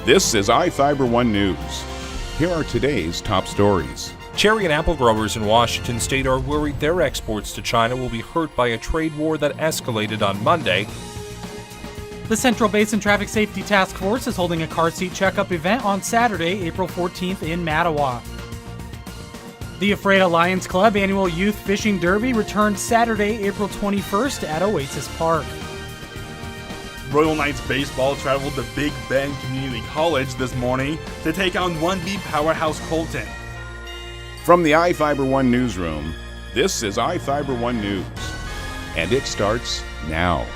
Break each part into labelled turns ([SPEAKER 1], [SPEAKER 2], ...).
[SPEAKER 1] This is iFIBER 1 News. Here are today's top stories.
[SPEAKER 2] Cherry and apple growers in Washington state are worried their exports to China will be hurt by a trade war that escalated on Monday.
[SPEAKER 3] The Central Basin Traffic Safety Task Force is holding a car seat checkup event on Saturday, April 14th in Mattawa. The Ephrata Lions Club annual Youth Fishing Derby returns Saturday, April 21st at Oasis Park.
[SPEAKER 4] Royal Knights baseball traveled to Big Bend Community College this morning to take on 1B powerhouse Colton.
[SPEAKER 1] From the iFIBER 1 newsroom, this is iFIBER 1 News. And it starts now.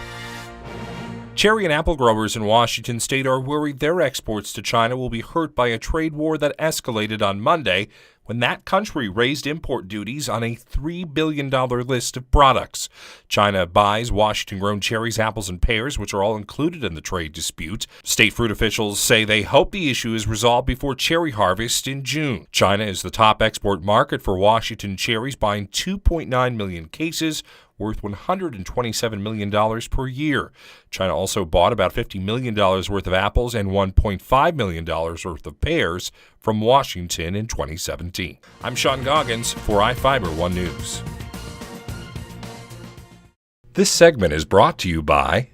[SPEAKER 2] Cherry and apple growers in Washington state are worried their exports to China will be hurt by a trade war that escalated on Monday when that country raised import duties on a $3 billion list of products. China buys Washington-grown cherries, apples, and pears, which are all included in the trade dispute. State fruit officials say they hope the issue is resolved before cherry harvest in June. China is the top export market for Washington cherries, buying 2.9 million cases, worth $127 million per year. China also bought about $50 million worth of apples and $1.5 million worth of pears from Washington in 2017. I'm Sean Goggins for iFIBER 1 News. This segment is brought to you by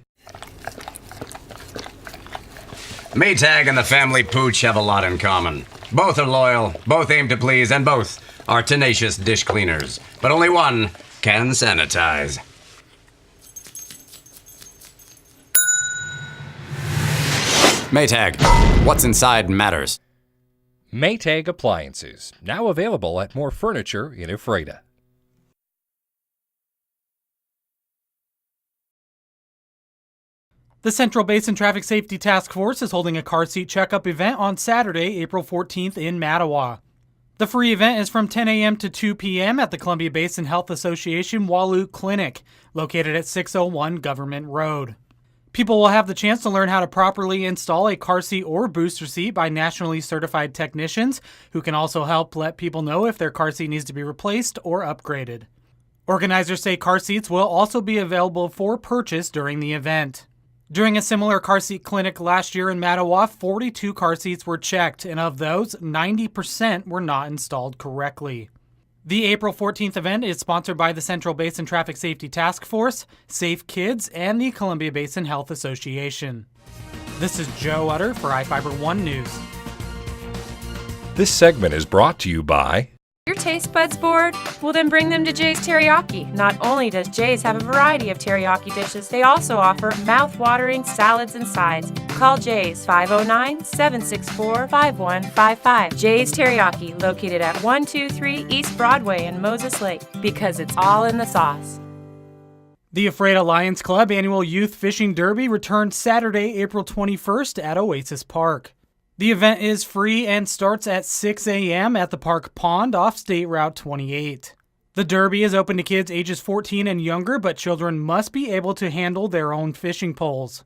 [SPEAKER 5] Maytag and the family pooch have a lot in common. Both are loyal, both aim to please, and both are tenacious dish cleaners. But only one can sanitize. Maytag. What's inside matters.
[SPEAKER 2] Maytag Appliances, now available at more furniture in Ephrata.
[SPEAKER 3] The Central Basin Traffic Safety Task Force is holding a car seat checkup event on Saturday, April 14th in Mattawa. The free event is from 10 a.m. to 2 p.m. at the Columbia Basin Health Association Walu Clinic, located at 601 Government Road. People will have the chance to learn how to properly install a car seat or booster seat by nationally certified technicians, who can also help let people know if their car seat needs to be replaced or upgraded. Organizers say car seats will also be available for purchase during the event. During a similar car seat clinic last year in Mattawa, 42 car seats were checked, and of those, 90% were not installed correctly. The April 14th event is sponsored by the Central Basin Traffic Safety Task Force, Safe Kids, and the Columbia Basin Health Association. This is Joe Utter for iFIBER 1 News.
[SPEAKER 2] This segment is brought to you by
[SPEAKER 6] Your taste buds bored? Well, then bring them to Jay's Teriyaki. Not only does Jay's have a variety of teriyaki dishes, they also offer mouth-watering salads and sides. Call Jay's 509-764-5155. Jay's Teriyaki, located at 123 East Broadway in Moses Lake, because it's all in the sauce.
[SPEAKER 3] The Ephrata Lions Club annual Youth Fishing Derby returns Saturday, April 21st at Oasis Park. The event is free and starts at 6 a.m. at the park pond off State Route 28. The Derby is open to kids ages 14 and younger, but children must be able to handle their own fishing poles.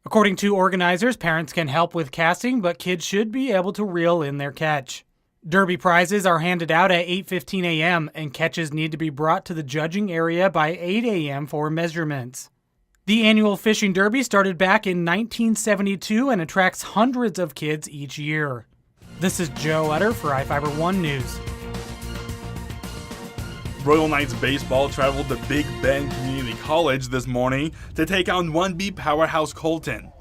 [SPEAKER 3] According to organizers, parents can help with casting, but kids should be able to reel in their catch. Derby prizes are handed out at 8:15 a.m., and catches need to be brought to the judging area by 8 a.m. for measurements. The annual fishing derby started back in 1972 and attracts hundreds of kids each year. This is Joe Utter for iFIBER 1 News.
[SPEAKER 4] Royal Knights baseball traveled to Big Bend Community College this morning to take on 1B powerhouse Colton.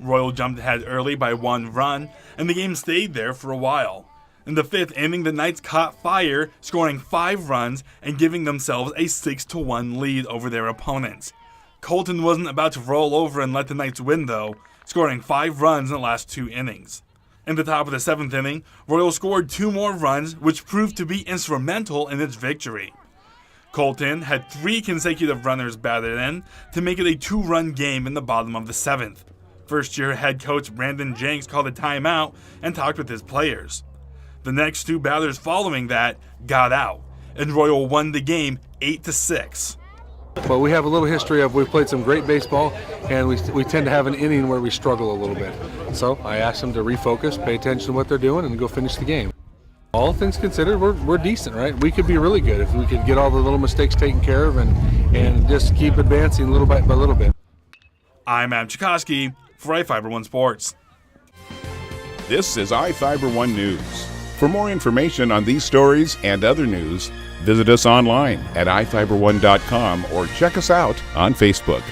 [SPEAKER 4] Royal jumped ahead early by 1 run, and the game stayed there for a while. In the 5th inning, the Knights caught fire, scoring 5 runs and giving themselves a 6-1 lead over their opponents. Colton wasn't about to roll over and let the Knights win, though, scoring 5 runs in the last 2 innings. In the top of the 7th inning, Royal scored 2 more runs, which proved to be instrumental in its victory. Colton had 3 consecutive runners batted in to make it a 2-run game in the bottom of the 7th. First-year head coach Brandon Jenks called a timeout and talked with his players. The next 2 batters following that got out, and Royal won the game 8-6.
[SPEAKER 7] But we have a little history of we've played some great baseball, and we tend to have an inning where we struggle a little bit. So I asked them to refocus, pay attention to what they're doing, and go finish the game. All things considered, we're decent, right? We could be really good if we could get all the little mistakes taken care of and just keep advancing little by little bit.
[SPEAKER 4] I'm Adam Chikoski for iFIBER 1 Sports.
[SPEAKER 1] This is iFIBER 1 News. For more information on these stories and other news, visit us online at iFiber1.com or check us out on Facebook.